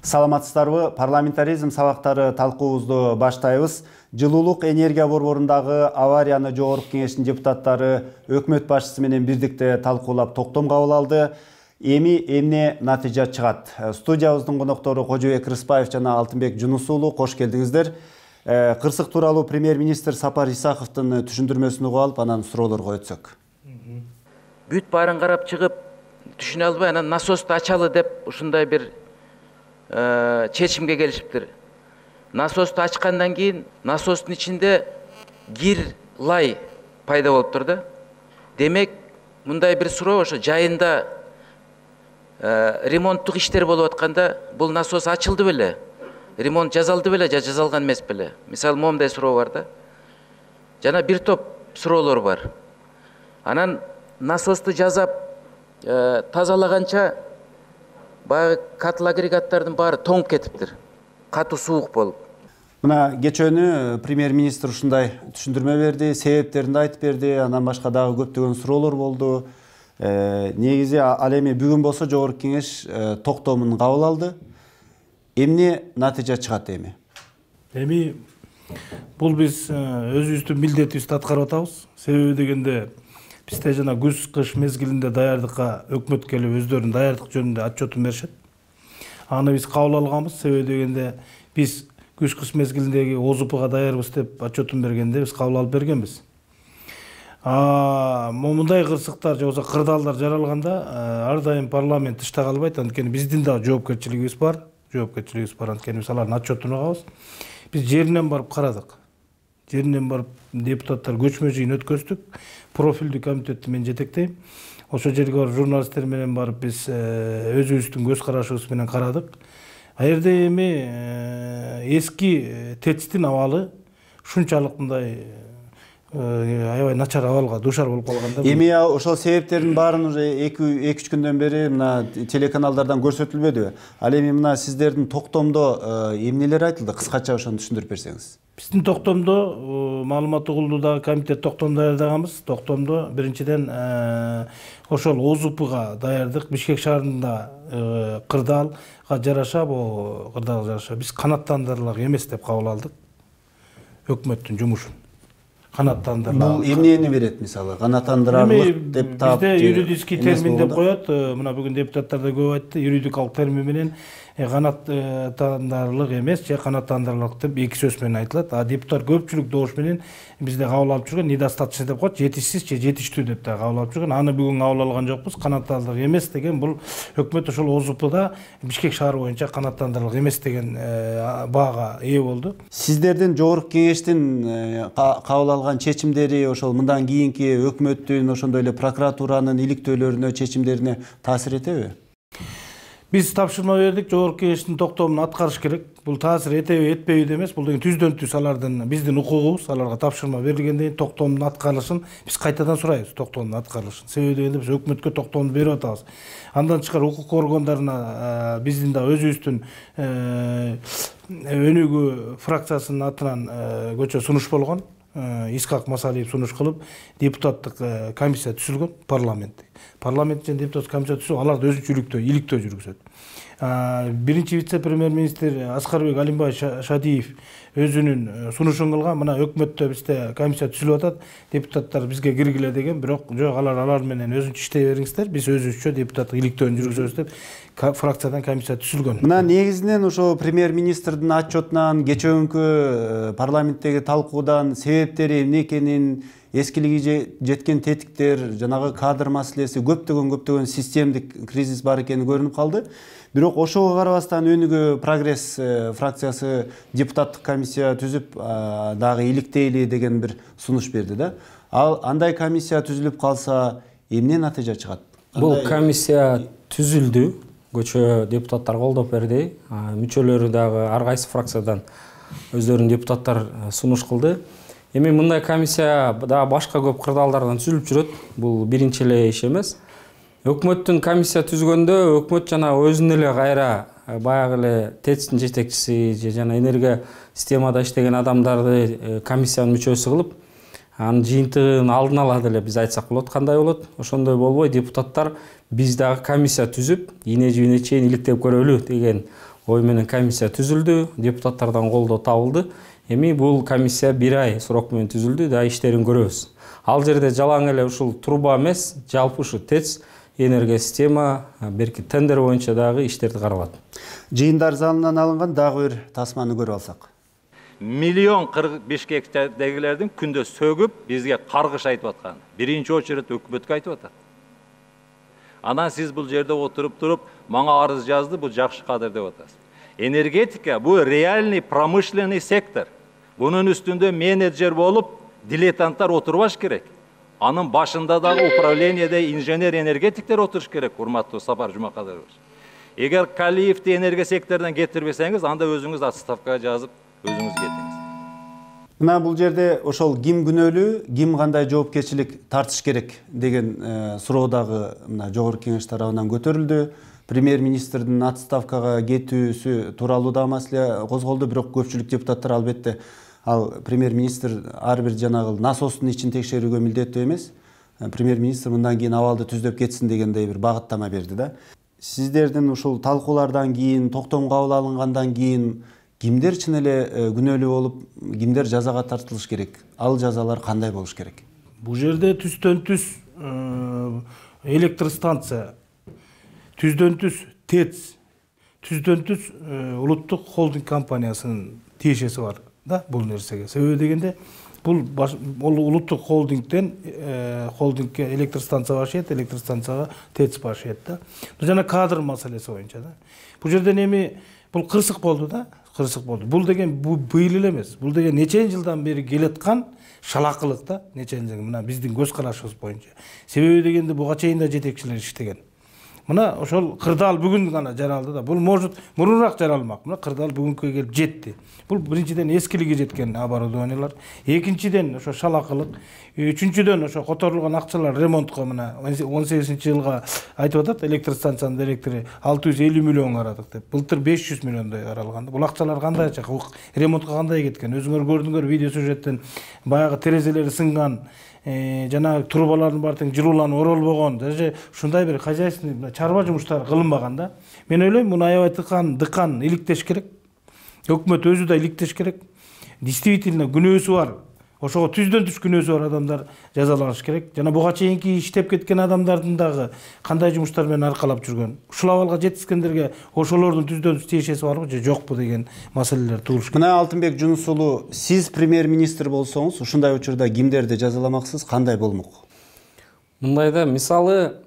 Саламатсыздарбы, парламентаризм сабактары талкуубузду баштайбыз. Жылуулук энергия борборундагы аварияны жогорку кеңештин депутаттары өкмөт башчысы менен бирдикте талкуулап токтом кабыл алды. Эмне натыйжа чыгат? Студиябыздын коноктору Кожобек Рыспаев жана Алтынбек Жунус уулу, кош келдиңиздер. Кырсык тууралуу премьер-министр Сапар Исаковдун түшүндүрмөсүн угуп алып, анан суроолорго өтсөк. Бүт баарын карап чыгып, түшүнө албай, анан насосту ачалы деп ушундай бир чечимге келишиптир. Насосту ачкандан кийин насостун ичинде кир лай пайда болуптур да. Демек, мындай бир суроо, ошо жайында ремонттук иштер болуп атканда бул насос ачылды беле? Ремонт жасалды беле же жасалган эмес беле? Мисалы, момундай суроо бар да. Жана бир топ суроолор бар. Анан насосту жасап тазалаганча баягы катыл агрегаттардын баары тоңуп кетиптир. Катуу суук болуп. Мына кечөөнү премьер-министр ушундай түшүндүрмө берди, себептерин да айтып берди, андан башка дагы көптөгөн суроолор болду. Негизи ал эми бүгүн болсо жогорку кеңеш токтомун кабыл алды. Эмне натыйжа чыгат эми? Эми бул биз өзүбүздүн милдетибизди аткарып атабыз. Себеби дегенде бизде жана күз-кыш мезгилинде даярдыкка өкмөт келип өздөрүнүн даярдык жөнүндө отчетун беришет. Аны биз кабыл алганбыз. Себеби дегенде биз күз-кыш мезгилиндеги ОЗУПга даярбыз деп отчетун бергенде биз кабыл алып бергенбиз. Мындай кырсыктар же болбосо кырдаалдар жаралганда ар дайым парламент тышта калбайт. Анткени биздин да жоопкерчилигибиз бар. Анткени биз алардын отчетун угабыз. Биз жеринен барып карадык. Жеринен барып депутаттар көчмө жыйын өткөздүк. Профилдүү комитетти мен жетектейм. Ошол жерге барып журналисттер менен барып биз өзүбүздүн көз карашыбыз менен карадык. Жерде эми эски ТЭЦтин абалы шунчалык мындай аябай начар абалга дуушар болуп калганда. Эми ошол себептердин баарын уже 2-3 күндөн бери мына телеканалдардан көрсөтүлбөдүбү? Ал эми мына сиздердин токтомдо эмнелер айтылды? Кыскача ошону түшүндүрүп берсеңиз. Биздин токтомдо маалымат угулуудагы комитет токтом даярдаганбыз. Токтомдо биринчиден ошол ОЗУПга даярдык, Бишкек шаарында кырдаалга жараша, бул кырдаалга жараша биз канаттандырылак эмес деп кабыл алдык. Өкмөттүн жумушун канаттандырылак. Бул эмнени берет, мисалы? Канаттандырарлык деп таап, бизде юридический термин деп коет. Мына бүгүн депутаттар да көп айтты. Юридикалык термин менен канаттандырарлык эмес же канаттандырарлык деп эки сөз менен айтылат. Депутат көпчүлүк добуш менен бизде кабыл алып жүргөн недостаточно деп коет, жетишсиз же жетиштүү деп да кабыл алып жүргөн. Аны бүгүн кабыл алган жокпуз. Канаттандырарлык эмес деген бул өкмөт ошол ОЗУПда Бишкек шаары боюнча канаттандырарлык эмес деген баага ээ болду. Сиздердин жогорку кеңештин кабыл алган чечимдери ошол мындан кийинки өкмөттүн, ошондой эле прокуратуранын иликтөөлөрүнө, чечимдерине таасир этеби? Биз тапшырма бердик, жогорку кеңештин токтомун аткарыш керек. Бул таасир этеби, этпейби эмес, бул деген түздөн-түз алардын биздин укугубуз, аларга тапшырма берилгенден кийин токтомдун аткарылышын биз кайтадан сурайбыз, токтомдун аткарылышын. Себеби дегенде биз өкмөткө токтомду берип атабыз. Андан тышкары укук органдарына биздин да өзүбүздүн өнүгүү фракциясынын атынан көчө сунуш болгон. Исхак Масалиев сунуш кылып, депутаттык комиссия түзүлгөн, парламенттен депутаттык комиссия түзүп, алар да өзүнчө иликтөө жүргүзөт. Биринчи вице-премьер-министр Аскарбек Алимбай Шадиев өзүнүн сунушун кылган. Мына өкмөттө бизде комиссия түзүлүп атат. Депутаттар бизге киргиле деген, бирок жок, алар менен өзүнчө иштей бериңиздер. Биз өзүбүзчө депутаттык иликтөөнү жүргүзөбүз деп фракциядан комиссия түзүлгөн. Мына негизинен ошо премьер-министрдин отчетунан, кечөөкү парламенттеги талкуудан себептери эмне экенин, эскилиги жеткен тетиктер, жанагы кадр маселеси, көптөгөн системдик кризис бар экени көрүнүп калды. Бирок ошого карабастан өнүгүү прогресс фракциясы депутаттык комиссия түзүп дагы иликтейли деген бир сунуш берди да. Ал андай комиссия түзүлүп калса эмне натыйжа чыгат? Бул комиссия түзүлдү, көчө депутаттар колдоп берди. Мүчөлөрү дагы ар кайсы фракциядан өздөрүнүн депутаттар сунуш кылды. Эми мындай комиссия дагы башка көп кырдаалдардан түзүлүп жүрөт. Бул биринчи эле иш эмес. Өкмөттүн комиссия түзгөндө өкмөт жана өзүнүн эле кайра баягы эле ТЭЦтин жетекчиси же жана энергия системада иштеген адамдарды комиссиянын мүчөсү кылып, анын жыйынтыгын алдын ала деле биз айтсак болот. Кандай болот? Ошондой болбой депутаттар биз дагы комиссия түзүп, ийне жибине чейин иликтеп көрөлү деген ой менен комиссия түзүлдү. Депутаттардан колдоо табылды. Эми бул комиссия 1 ай срок менен түзүлдү, да иштерин көрөбүз. Ал жерде жалаң эле ушул труба эмес, жалпы ушу ТЭЦ энергия система берки тендер боюнча дагы иштерди каралат. Жыйындар залынан алынган дагы бир тасманы көрүп алсак. Миллион Бишкектегилердин күндө сөгүп бизге каргыш айтып аткан. Биринчи очередь өкмөткө айтып атат. Анан сиз бул жерде отуруп туруп, мага арыз жазды, бул жакшы кадыр деп атасыз. Энергетика бул реальный промышленный сектор. Бунун үстүндө менеджер болуп, дилетанттар отурбаш керек. Анын башында дагы управлениеде инженер-энергетиктер отуруш керек, урматтуу Сапар Жумакадырович. Эгер Калиевди энергия секторунан кетирбесеңиз, анда өзүңүз отставкага жазып, өзүңүз кетиңиз. Мына бул жерде ошол ким күнөөлүү, ким кандай жоопкерчилик тартыш керек деген суроо дагы мына жогорку кеңеш тарабынан көтөрүлдү. Премьер-министрдин отставкага кетүүсү тууралуу да маселе козголду, бирок көпчүлүк депутаттар албетте ал премьер-министр ар бир жанагы насостун ичин текшерүүгө милдеттүү эмес. Премьер-министр мындан кийин абалды түздөп кетсин дегендей бир багыттама берди да. Сиздердин ушул талкуулардан кийин, токтом кабыл алынгандан кийин кимдер чын эле күнөөлүү болуп, кимдер жазага тартылыш керек? Ал жазалар кандай болуш керек? Бул жерде түздөн түз электр станция, түздөн түз ТЭЦ, түздөн түз улуттук холдинг компаниясынын тиешеси бар да бул нерсеге. Себеби дегенде бул улуттук холдингден холдингке электр станция башыйт, электр станцияга ТЭЦ башыйт да. Бул жана кадр маселеси боюнча да. Бул жерден эми бул кырсык болду да. Кырсык болду. Бул деген быйыл эле эмес. Бул деген нече жылдан бери келаткан шалакылык да, нече жыл мына биздин көз карашыбыз боюнча. Себеби дегенде буга чейин да жетекчилер иштеген. Мына ошол кырдаал бүгүн гана жаралды да. Бул может мурунураак жаралмак. Мына кырдаал бүгүнкүгө келип жетти. Бул биринчиден эскилиги жеткен оборудованиялар, экинчиден ошо шалакылык, үчүнчүдөн ошо которулган акчалар ремонтко мына 18-жылга айтып атат, электр станциянын директору 650 миллион карадык деп. Былтыр 500 миллиондой каралган. Бул акчалар кандай чак, ремонтко кандай кеткен? Өзүңөр көрдүңөр видео сюжеттен баягы терезелери сынган, жана трубалардын баардыгы жылууланып оролбогон, даже ушундай бир хозяйственный чарба жумуштары кылынбаган да. Мен ойлойм, муну аябай дыкан иликтеш керек. Өкмөт өзү да иликтеш керек. Действительно күнөөсү бар. Ошого түздөн түз күнөөсү бар адамдар жазаланыш керек. Жана буга чейинки иштеп кеткен адамдардын дагы кандай жумуштар менен аркалап жүргөн. Ушул абалга жетишкендерге ошолордун түздөн түз тиешеси барбы же жокпу деген маселелер туулуш керек. Мына Алтынбек Жунус уулу, сиз премьер-министр болсоңуз, ушундай учурда кимдерди жазаламаксыз, кандай болмок? Мындайда мисалы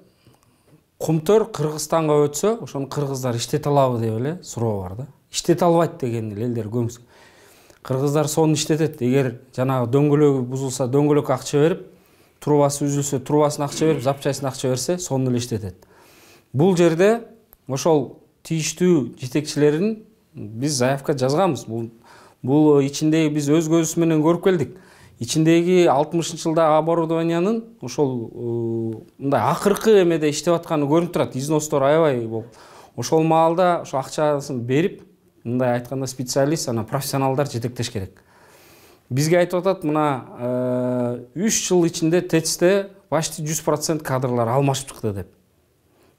Кумтөр Кыргызстанга өтсө, ошону кыргыздар иштете алабы деп эле суроо бар да. Иштете албайт деген элдер көмүс. Кыргыздар сонун иштетет. Эгер жанагы дөңгөлөгү бузулса, дөңгөлөккө акча берип, трубасы үзүлсө, трубасына акча берип, запчастьына акча берсе, сонун эле иштетет. Бул жерде ошол тийиштүү жетекчилерин биз заявка жазганбыз. Бул ичиндеги биз өз көзүбүз менен көрүп келдик. Ичиндеги 60-жылдагы оборудованиянын ошол мындай акыркы эмеде иштеп атканы көрүнүп турат. Изностор аябай болуп. Ошол маалда ошо акчасын берип, мындай айтканда специалист, ана профессионалдар жетектеш керек. Бизге айтып атат, мына 3 жыл ичинде ТЭЦте почти 100% кадрлар алмашып чыкты деп.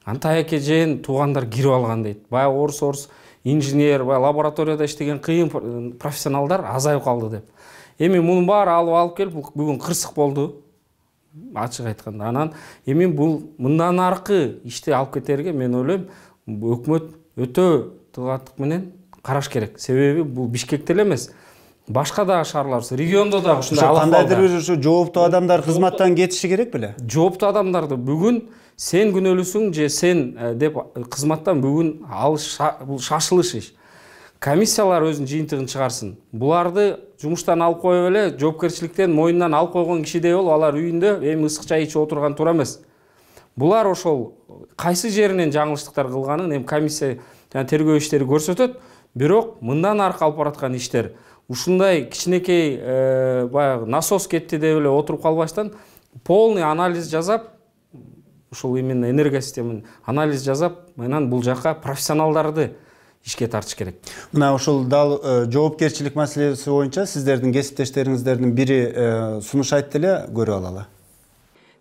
Антаяке жен туугандар кирип алган дейт. Бая орус инженер, бая лабораторияда иштеген кыйын профессионалдар азайып калды деп. Эми мунун баары алып келип бүгүн кырсык болду. Ачык айтканда. Анан эми бул мындан аркы ишти алып кетерге мен ойлойм, өкмөт өтө тыгаттык менен караш керек. Себеби бул Бишкекте эле эмес, башка да шаарлар, региондо да ушундай кандайдыр бир ушу жооптуу адамдар кызматтан кетиши керек беле? Жооптуу адамдарды бүгүн сен күнөөлүүсүң же сен деп кызматтан бүгүн алыш бул шашылыш иш. Комиссиялар өзүнүн жыйынтыгын чыгарсын. Буларды жумуштан алып коюп эле жоопкерчиликтен мойнунан алып койгон кишидей болуп, алар үйүндө эми ысык чай ичип отурган туура эмес. Булар ошол кайсы жеринен жаңылыштыктар кылганын эми комиссия жана тергөө иштери көрсөтөт. Бирок мындан аркы алып бараткан иштер ушундай кичинекей баягы насос кетти деп эле отуруп калбастан полный анализ жасап, ушул именно энергия системанын анализ жасап, анан бул жакка профессионалдарды ишке тартыш керек. Мына ушул дал жоопкерчилик маселеси боюнча сиздердин кесиптештериңиздердин бири сунуш айтты эле, көрүп алалы.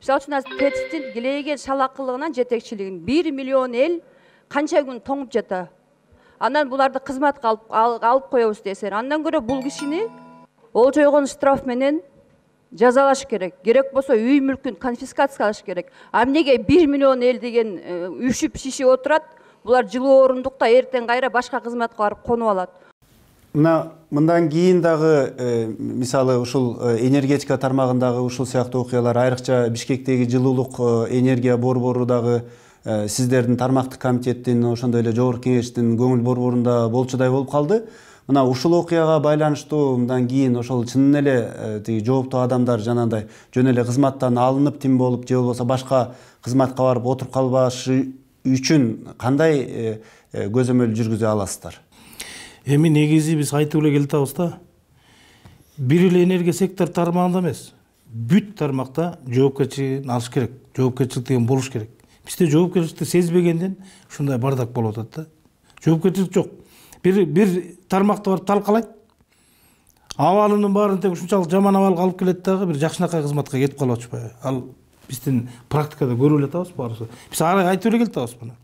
Мисалы үчүн ТЭЦтин килейген шалакылыгынан жетекчилигин 1 миллион эл канча күн тоңуп жата. Анан буларды кызматка алып коебуз десер, андан көрө бул кишини ол жойгон штраф менен жазалаш керек. Керек болсо үй мүлкүн конфискациялаш керек. А эмнеге 1 миллион эл деген үшүп шишип отурат? Булар жылуу орундукта эртең кайра башка кызматка барып конуп алат. Мындан кийин дагы мисалы ушул энергетика тармагындагы ушул сыяктуу окуялар, айрыкча Бишкектеги жылуулук энергия борбору дагы сиздердин тармактык комитеттин, ошондой эле жогорку кеңештин көңүл борборунда болчудай болуп калды. Мына ушул окуяга байланыштуу мындан кийин ошол чынын эле тиги жооптуу адамдар жанагындай жөн эле кызматтан алынып тим болуп, же болбосо башка кызматка барып отуруп калбашы үчүн кандай көзөмөл жүргүзө аласыздар? Эми негизи биз айтып эле келатабыз да. Бир эле энергия сектор тармагында эмес, бүт тармакта жоопкерчилигин алыш керек. Жоопкерчилик деген болуш керек. Бизде жоопкерчиликти сезбегенден ушундай бардак болуп атат да. Жоопкерчилик жок. Бир тармакты барып талкалайт. Абалынын баарын тег ушунчалык жаман абалга алып келет дагы бир жакшынакай кызматка кетип калып атышпайбы? Ал биздин практикада көрүп эле атабыз баарыбыз. Биз айтып эле келатабыз буну.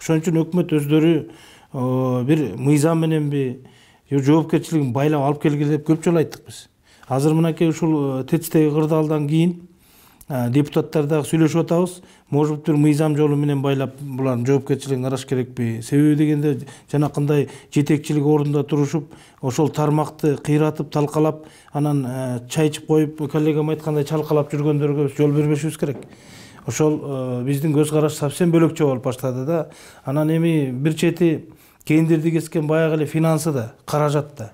Ошон үчүн өкмөт өздөрү бир мыйзам мененби жоопкерчилигин байлап алып келгиле деп көп жолу айттык биз. Азыр мынакей ушул ТЭЦтеги кырдаалдан кийин депутаттар дагы сүйлөшүп атабыз. Может быть, бир мыйзам жолу менен байлап булардын жоопкерчилигин караш керекпи? Себеби дегенде жанакындай жетекчилик ордунда турушуп, ошол тармакты кыйратып, талкалап, анан чай ичип коюп, коллегам айткандай чалкалап жүргөндөргө жол бербешибиз керек. Ошол биздин көз караш совсем бөлөкчө болуп баштады да. Анан эми бир чети кендирди кескен баягы эле финансы да, каражат да.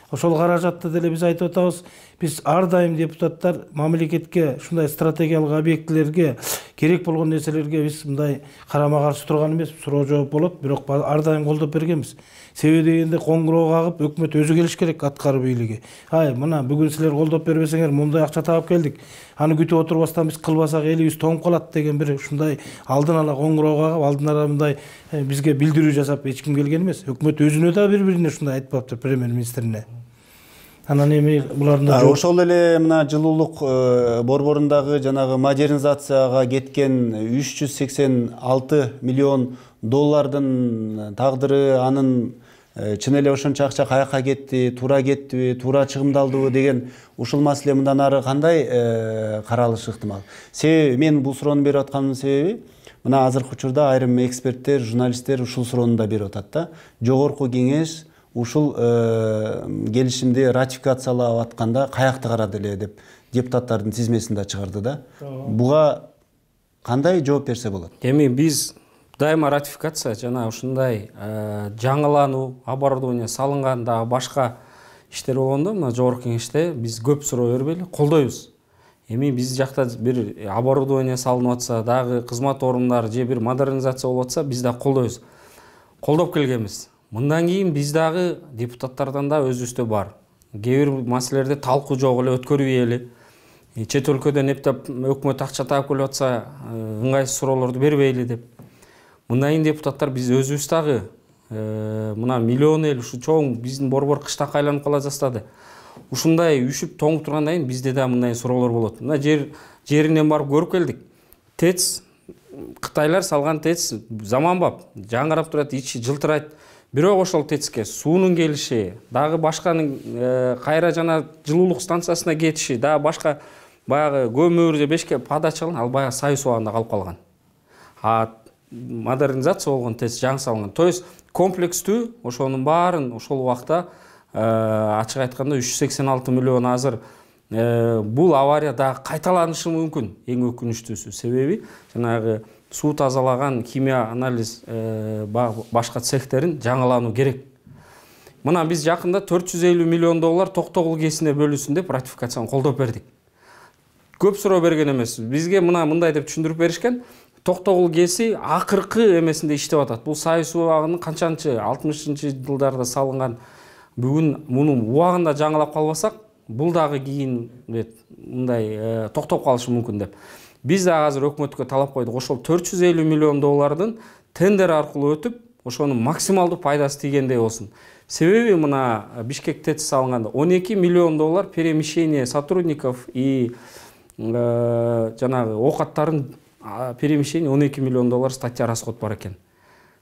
Ошол каражатты деле биз айтып атабыз. Биз ар дайым депутаттар мамлекетке ушундай стратегиялык объектилерге керек болгон нерселерге биз мындай карама каршы турган эмес, суроо жооп болот, бирок ар дайым колдоп бергенбиз. Себеби дегенде коңгуроо кагып өкмөт өзү келиш керек, аткаруу бийлиги. Мына бүгүн силер колдоп бербесеңер мындай акча таап келдик. Аны күтүп отурбастан биз кылбасак элибиз тоңуп калат деген бир ушундай алдын ала коңгуроо кагып, алдын ала мындай бизге билдирүү жасап эч ким келген эмес. Өкмөт өзүнө да бири-бирине ушундай айтпаптыр, премьер-министрине. Анан эми булардын ошол эле мына жылуулук борборундагы жанагы модернизацияга кеткен 386 миллион доллардын тагдыры, анын чын эле ошончо акча каяка кетти, туура кеттиби, туура чыгымдалдыбы деген ушул маселе мындан ары кандай каралышы ыктымал? Себеби мен бул суроону берип атканымдын себеби мына азыркы учурда айрым эксперттер, журналисттер ушул суроону да берип атат да. Жогорку кеңеш ушул келишимди ратификациялап атканда каякты карады эле деп депутаттардын тизмесинде чыгарды да. Буга кандай жооп берсе болот? Эми биз дайыма ратификация жана ушундай жаңылануу, оборудование салынганда башка иштер болгондо мына жогорку кеңеште биз көп суроо бербейли, колдойбуз. Эми биз жакта бир оборудование салынып атса, дагы кызмат орундары же бир модернизация болуп атса, биз да колдойбуз. Колдоп келгенбиз. Мындан кийин биз дагы депутаттардан да өзүбүздө бар. Кээ бир маселелерде талкуу жок эле өткөрбейли. Чет өлкөдөн эптеп өкмөт акча таап келип атса, ыңгайсыз суроолорду бербейли деп. Мындан кийин депутаттар биз өзүбүз дагы мына миллион эл ушу чоң биздин борбор кыштакка айланып кала жаздады. Ушундай үшүп тоңуп тургандан кийин бизде да мындай суроолор болот. Мына жеринен барып көрүп келдик. ТЭЦ Кытайлар салган ТЭЦ заманбап, жаңырап турат, ичи жылтырайт. Бирок ошол ТЭЦке суунун келиши, дагы башканын кайра жана жылуулук станциясына кетиши, дагы башка баягы көмүр же бешке подачалан ал баягы Союз убагында калып калган. Модернизация болгон ТЭЦ жаңы салынган. То есть комплекстүү ошонун баарын ошол убакта ачык айтканда 386 миллион азыр бул авария дагы кайталанышы мүмкүн. Эң өкүнүчтүүсү себеби жанагы суу тазалаган химия анализ башка цехтерин жаңылануу керек. Мына биз жакында 450 миллион доллар Токтогул кесине бөлүнсүн деп ратификацияны колдоп бердик. Көп суроо берген эмес. Бизге мындай деп түшүндүрүп беришкен. Токтогул кеси акыркы эмесинде иштеп атат. Бул Союз убагынын канчанчы 60-жылдарда салынган. Бүгүн мунун убагында жаңылап калбасак, бул дагы кийин мындай токтоп калышы мүмкүн деп. Биз да азыр өкмөткө талап койдук, ошол 450 миллион доллардын тендер аркылуу өтүп, ошонун максималдуу пайдасы тийгендей болсун. Себеби мына Бишкек ТЭЦ салганда 12 миллион доллар перемещение сотрудников и жанагы оокаттарын перемещение 12 миллион доллар статья расход бар экен.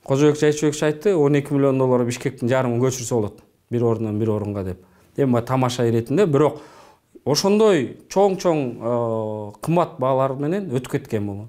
Кожобек Жайчыбекович айтты, 12 миллион доллар Бишкектин жарымын көчүрсө болот, бир орундан бир орунга деп. Эми тамаша иретинде, бирок ошондой чоң кымбат баалар менен өтүп кеткен бул.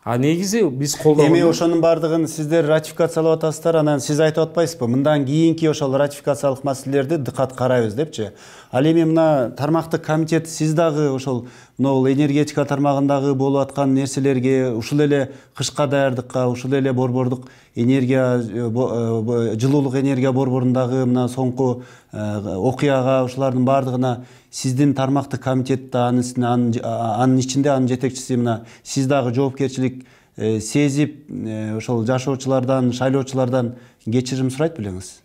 А негизи биз колдогон. Эми ошонун бардыгын сиздер ратификациялап атасыздар, анан сиз айтып атпайсызбы? Мындан кийинки ошол ратификациялык маселелерди дыкат карайбыз депчи. Ал эми мына тармактык комитет сиз дагы ошол могул энергетика тармагындагы болуп аткан нерселерге, ушул эле кышка даярдыкка, ушул эле борбордук энергия, жылуулук энергия борборундагы мына соңку окуяга, ушулардын бардыгына сиздин тармактык комитет да анын ичинде анын жетекчиси мына сиз дагы жоопкерчилик сезип ошол жашоочулардан, шайлоочулардан кечирим сурайт белеңиз?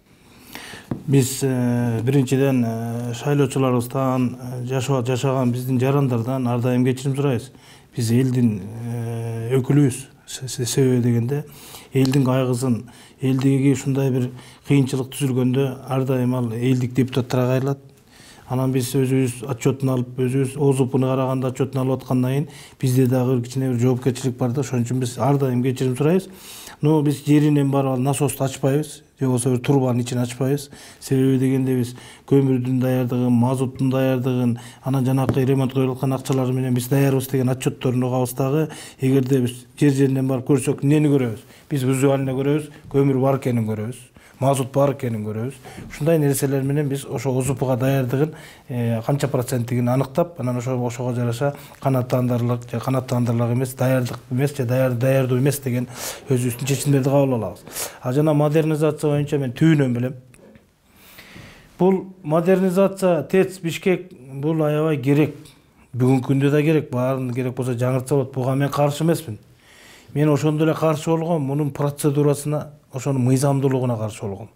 Биз биринчиден шайлоочуларыбыздан, жашаган биздин жарандардан ар дайым кечирим сурайбыз. Биз элдин өкүлүбүз. Себеби дегенде элдин кайгысын, элдиги ушундай бир кыйынчылык түзүлгөндө ар дайым ал элдик депутаттарга кайрылат. Анан биз өзүбүз отчетун алып, өзүбүз ОЗУПуну караганда отчетун алып аткандан кийин бизде дагы кичине бир жоопкерчилик бар да, ошон үчүн биз ар дайым кечирим сурайбыз. Но биз жеринен барып насосту ачпайбыз, же болбосо бир турбанын ичин ачпайбыз. Себеби дегенде биз көмүрдүн даярдыгын, мазуттун даярдыгын, анан жанакы ремонт коюлуп аткан акчалар менен биз даярбыз деген отчетторун угабыз дагы. Эгерде биз жеринен барып көрсөк, эмнени көрөбүз? Биз визуально көрөбүз, көмүр бар экенин көрөбүз. Мазут бар экенин көрөбүз. Ушундай нерселер менен биз ошо ОЗУПга даярдыгын канча проценттигин аныктап, анан ошого жараша канааттандырылат же канааттандырылак эмес, даярдык эмес же даярдуу эмес деген өзүбүздүн чечимдерди кабыл алабыз. А жана модернизация боюнча мен түбүнөн билем. Бул модернизация ТЭЦ Бишкек бул аябай керек. Бүгүнкү күндө да керек, баарын керек болсо жаңыртса болот. Буга мен каршы эмесмин. Мен ошондой эле каршы болгом, мунун процедурасына, ошонун мыйзамдуулугуна каршы болгом.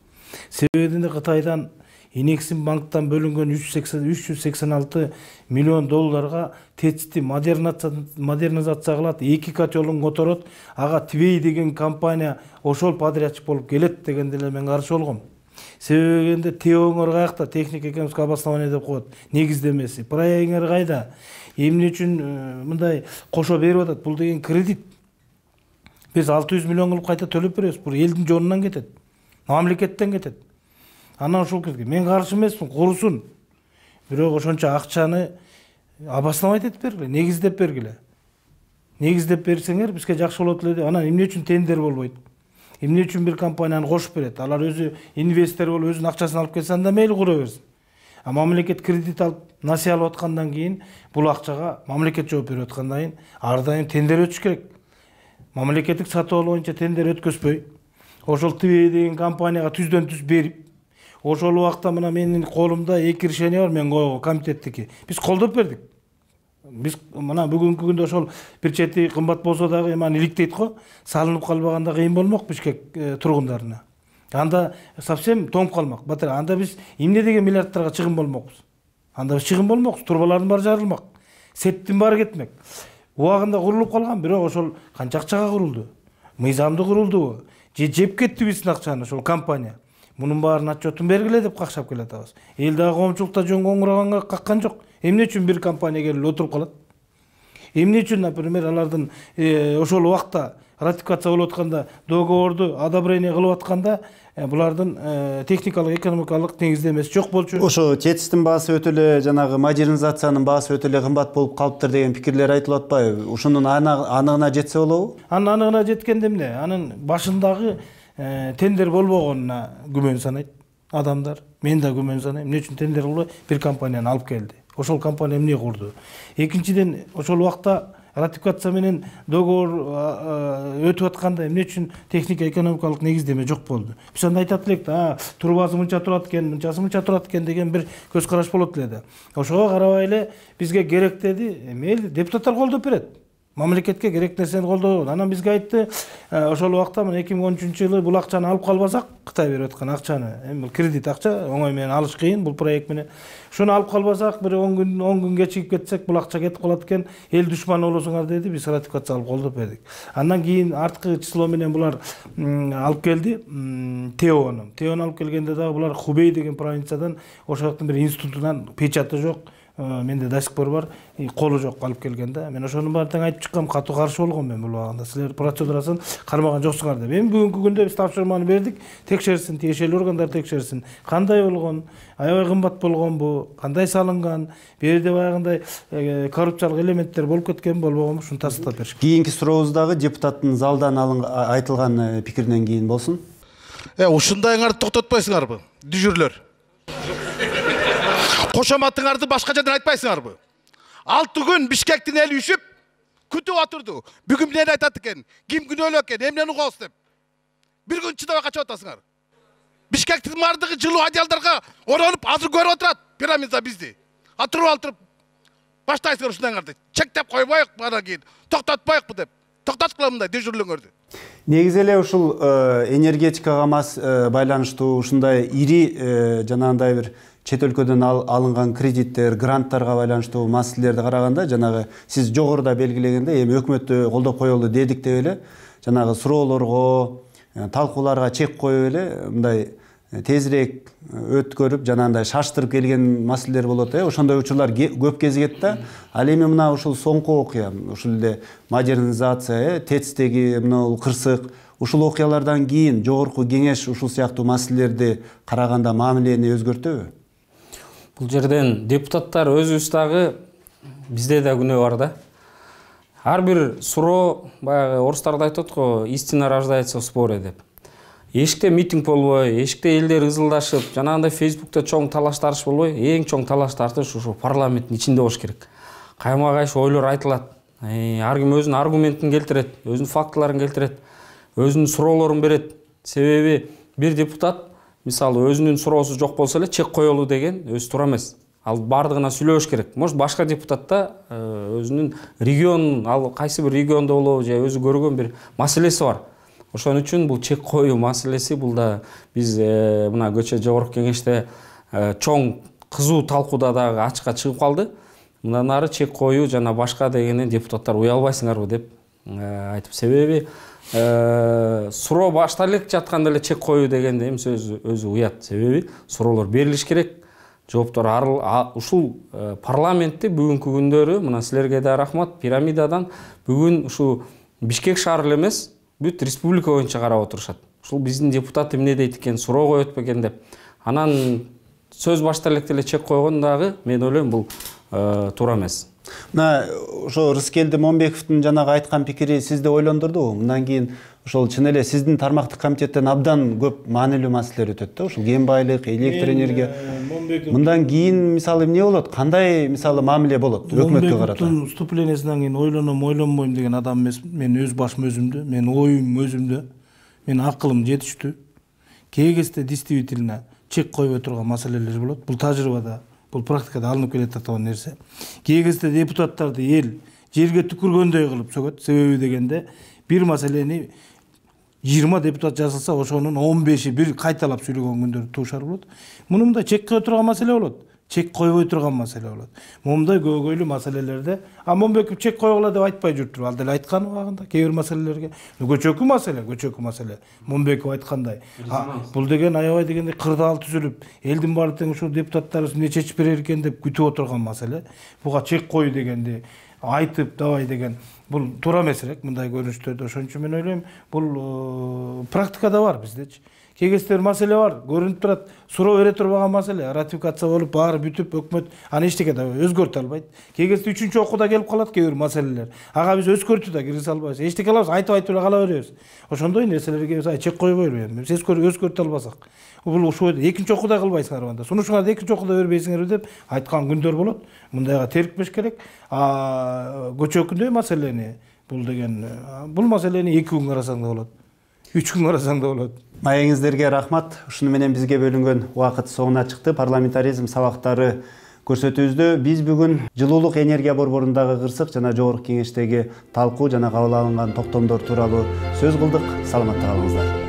Себебинде Кытайдан Инексим банктан бөлүнгөн 386 миллион долларга ТЭЦти модернизация кылат, 2 котелун которот, ага Твей деген компания ошол подрядчик болуп келет дегенде эле мен каршы болгом. Себебинде теоңор каякта, техник экономикалык обоснование деп коет, негиздемеси. Проектиңер кайда? Эмне үчүн мындай кошо берип атат? Бул деген кредит. Биз 600 миллион кылып кайта төлөп беребиз. Бул элдин жонунан кетет. Мамлекеттен кетет. Анан ушул керек. Мен каршы эмесмин, курусун. Бирок ошончо акчаны обосновать этип бергиле, негиздеп бергиле. Негиздеп берсеңер бизге жакшы болот эле. Анан эмне үчүн тендер болбойт? Эмне үчүн бир компанияны кошуп берет? Алар өзү инвестор болуп өзүнүн акчасын алып келсе анда мейли кура берсин. А мамлекет кредит алып, насыя алып аткандан кийин бул акчага мамлекет жооп берип аткандан кийин ар дайым тендер өтүш керек. Мамлекеттик сатып алуу боюнча тендер өткөзбөй, ошол Твей деген компанияга түздөн түз берип, ошол убакта мына менин колумда 2 решение бар, мен койгон комитеттики. Биз колдоп бердик. Биз мына бүгүнкү күндө ошол бир чети кымбат болсо дагы эми иликтейт го, салынып калбаганда кыйын болмок Бишкек тургундарына. Анда совсем тоңуп калмак. Батыр, анда биз эмне деген миллиардтарга чыгым болмокпуз. Анда биз чыгым болмокпуз, турбалардын баары жарылмак. Сеттин баары кетмек. Убагында курулуп калган, бирок ошол канча акчага курулду? Мыйзамдуу курулдубу? Же жеп кетти биздин акчаны ошол компания? Мунун баарын отчетун бергиле деп какшап келатабыз. Эл дагы коомчулукта жөн коңураганга каккан жок. Эмне үчүн бир компания келип отуруп калат? Эмне үчүн, например, алардын ошол убакта ратификация болуп атканда, договорду одобрение кылып атканда, булардын техникалык, экономикалык негиздемеси жок болчу. Ошо ТЭЦтин баасы өтө эле жанагы модернизациянын баасы өтө эле кымбат болуп калыптыр деген пикирлер айтылып атпайбы? Ушунун анығына жетсе болобу? Анын анығына жеткенде эмне? Анын башындагы тендер болбогонуна күмөн санайт адамдар. Мен да күмөн санайм. Эмне үчүн тендер кылбай бир компанияны алып келди? Ошол компания эмне курду? Экинчиден, ошол убакта ратификация менен договор өтүп атканда эмне үчүн техника экономикалык негиздеме жок болду? Биз анда айтат элек да, турбасы мынча турат экен, мынчасы мынча турат экен деген бир көз караш болот эле да. Ошого карабай эле бизге керек деди, мейли депутаттар колдоп берет. Мамлекетке керек нерсени колдоо. Анан бизге айтты, ошол убакта 2013-жылы бул акчаны алып калбасак, Кытай берип аткан акчаны, эми бул кредит акча, оңой менен алыш кыйын бул проект менен. Шуну алып калбасак, бир 10 күн кечигип кетсек, бул акча кетип калат экен, эл душманы болосуңар деди, биз ратификация алып колдоп бердик. Андан кийин арткы число менен булар алып келди, Теону алып келгенде дагы булар Хубей деген провинциядан, ошол жактын бир институтунан печаты жок. Менде до сих пор бар, колу жок алып келгенде. Мен ошонун баарын тең айтып чыккам, катуу каршы болгом мен бул убагында. Силер процедурасын кармаган жоксуңар деп. Эми бүгүнкү күндө биз тапшырманы бердик, текшерсин, тиешелүү органдар текшерсин. Кандай болгон, аябай кымбат болгонбу, кандай салынган, бул жерде баягындай коррупциялык элементтер болуп кеткен болбогонбу, ушуну тастап бериш. Кийинки сурообуз дагы депутаттын залдан айтылган пикиринен кийин болсун. Ушундайыңарды токтотпойсуңарбы, дүжүрлөр? Кошоматыңарды башка жерден айтпайсыңарбы? 6 күн Бишкектин эли үшүп, күтүп отурду. Бүгүн эмне айтат экен? Ким күнөөлүү экен? Эмнени угабыз деп. Бир күн чыдабай качып атасыңар. Бишкектин бардыгы жылуу одеялдарга оронуп, азыр көрүп отурат пирамида бизди. Атырып баштайсыңар ушундайыңарды. Чектеп койбоюк бара кийин. Токтотпоюкпу деп. Токтоткула мындай дүжүрлүңөрдү. Негизи эле ушул энергетикага байланыштуу ушундай ири жанагындай бир чет өлкөдөн алынган кредиттер, гранттарга байланыштуу маселелерди караганда, жанагы сиз жогоруда белгилегендей, эми өкмөттү колдоп коелу дедик деп эле, жанагы суроолорго, талкууларга чек коюп эле, мындай тезирээк өткөрүп, жанагындай шаштырып келген маселелер болот. Ошондой учурлар көп кезигет да. Ал эми мына ушул соңку окуя, ушул эле модернизация, ТЭЦтеги мына кырсык, ушул окуялардан кийин жогорку кеңеш ушул сыяктуу маселелерди караганда мамилени өзгөртөбү? Бул жерден депутаттар өзүбүз дагы, бизде да күнөө бар да. Ар бир суроо, баягы орустарда айтат го, истина рождается в споре деп. Эшикте митинг болбой, эшикте элдер ызылдашып, жанагындай Фейсбукта чоң талаш тартыш болбой, эң чоң талаш тартыш ушул парламенттин ичинде болуш керек. Кайма кайшы ойлор айтылат. Ар ким өзүнүн аргументин келтирет, өзүнүн фактыларын келтирет, өзүнүн суроолорун берет. Себеби бир депутат мисалы өзүнүн суроосу жок болсо эле чек коелу деген өзү туура эмес. Ал бардыгына сүйлөш керек. Может башка депутатта өзүнүн регион, ал кайсы бир региондо болобу же өзү көргөн бир маселеси бар. Ошон үчүн бул чек коюу маселеси бул да биз мына көчө жогорку кеңеште чоң кызуу талкууда дагы ачыкка чыгып калды. Мындан ары чек коюу жана башка дегенде депутаттар уялбайсыңарбы деп айтып, себеби суроо башта эле жатканда эле чек коюу дегенде эми өзү уят. Себеби суроолор берилиш керек, жооптор ушул парламентти бүгүнкү күндөрү мына силерге да рахмат, пирамидадан бүгүн ушул Бишкек шаар эле эмес, бүт республика боюнча карап отурушат. Ушул биздин депутат эмне дейт экен, суроо коет бекен деп. Анан сөз башта электе эле чек койгон дагы мен ойлойм бул туура эмес. Мына ошо Рыскелди Момбековдун жанагы айткан пикири сизди ойлондурдубу? Мындан кийин ошол чын эле сиздин тармактык комитеттен абдан көп маанилүү маселелер өтөт да, ушул кен байлык, электр энергия. Мындан кийин мисалы эмне болот? Кандай мисалы мамиле болот өкмөткө карата? Выступлениясынан кийин ойлоном, ойлонбойм деген адам эмес. Мен өз башым өзүмдө, мен оюм өзүмдө, мен акылым жетиштүү. Кээ кезде действительно чек койбой турган маселелер болот. Бул тажрыйбада, бул практикада алынып келатат нерсе. Кээ кезде депутаттарды эл жерге түкүргөндөй кылып сөгөт. Себеби дегенде бир маселени 20 депутат жазылса, ошонун 15-и бир кайталап сүйлөгөн күндөр туушар болот. Мундай чек кое турган маселе болот. Чек койбой турган маселе болот. Момундай көйгөйлүү маселелерде, Момбеков чек койгула деп айтпай жүртүр. Ал деле айткан убагында кээ бир маселелерге. Көчөкү маселе. Момбеков айткандай. Бул деген аябай дегенде кырдаал түзүлүп, элдин баары тең ушул депутаттар эмне чечип берер экен деп күтүп отурган маселе. Буга чек кою дегенде айтып давай деген бул туура эмесирээк мындай көрүнүштөрдө. Ошон үчүн мен ойлойм, бул практикада бар биздечи. Кээ кезде маселе бар, көрүнүп турат, суроо бере турбаган маселе, ратификация болуп, баары бүтүп, өкмөт аны эчтеке да өзгөртө албайт. Кээ кезде 3-чү окууда келип калат кээ бир маселелер. Ага биз өзгөртүү да киргизе албайбыз. Эчтеке кылабыз, айтып эле кала беребиз. Ошондой нерселерге биз чек койбойлу эми. Биз өзгөртө албасак. Бул ушул 2-чи окууда кылбайсыңар анда. Сунушуңарды 2-чи окууда бербейсиңер деп айткан күндөр болот. Мындайга терикпеш керек. Көчөкүндөй маселени бул деген бул маселени 2 күн карасаң да болот. 3 күн карасаң да болот. Маегиңиздерге рахмат. Ушуну менен бизге бөлүнгөн убакыт соңуна чыкты. Парламентаризм сабактары көрсөтүүбүздө биз бүгүн жылуулук энергия борборундагы кырсык жана жогорку кеңештеги талкуу жана кабыл алынган токтомдор тууралуу сөз кылдык. Саламатта калыңыздар.